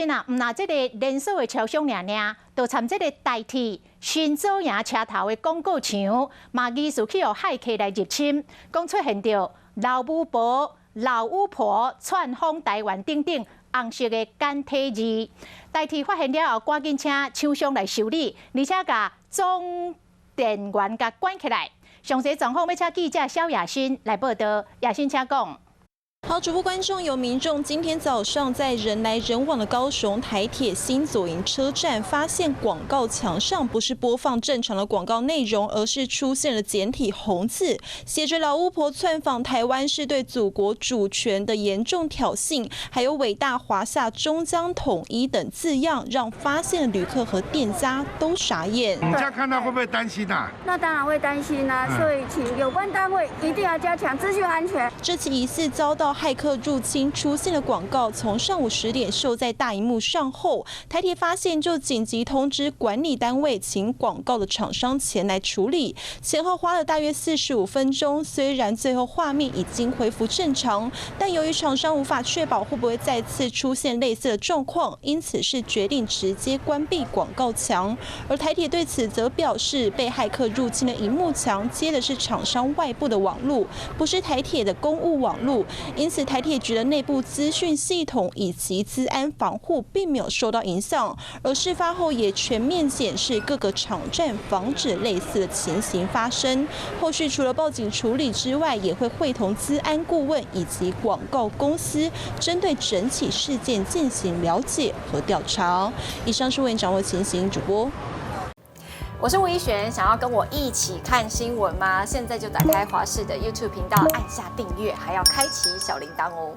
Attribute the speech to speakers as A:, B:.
A: 近啊，那这个连锁的超商就参这个代替新左营车头的广告墙，嘛疑似去互骇客来入侵，讲出现着老巫婆窜访台湾等等红色的简体字。代替发现了后，赶紧请厂商来修理，而且甲总电源甲关起来。详细状况要请记者萧雅欣来报道。雅欣，请讲。
B: 好，主播观众有民众今天早上在人来人往的高雄台铁新左营车站，发现广告墙上不是播放正常的广告内容，而是出现了简体红字，写着“老巫婆窜访台湾是对祖国主权的严重挑衅”，还有“伟大华夏终将统一”等字样，让发现的旅客和店家都傻眼。
C: 你家看到会不会担心啊？
D: 那当然会担心啊，所以请有关单位一定要加强资讯安全。
B: 这起疑似遭到骇客入侵出现的广告，从上午10点秀在大荧幕上后，台铁发现就紧急通知管理单位，请广告的厂商前来处理。前后花了大约45分钟，虽然最后画面已经恢复正常，但由于厂商无法确保会不会再次出现类似的状况，因此是决定直接关闭广告墙。而台铁对此则表示，被骇客入侵的荧幕墙接的是厂商外部的网路，不是台铁的公务网路，因此台铁局的内部资讯系统以及资安防护并没有受到影响，而事发后也全面检视各个场站，防止类似的情形发生。后续除了报警处理之外，也会会同资安顾问以及广告公司，针对整起事件进行了解和调查。以上是为您掌握情形，主播。
E: 我是吴依璇，想要跟我一起看新闻吗？现在就打开华视的 YouTube 频道，按下订阅，还要开启小铃铛哦。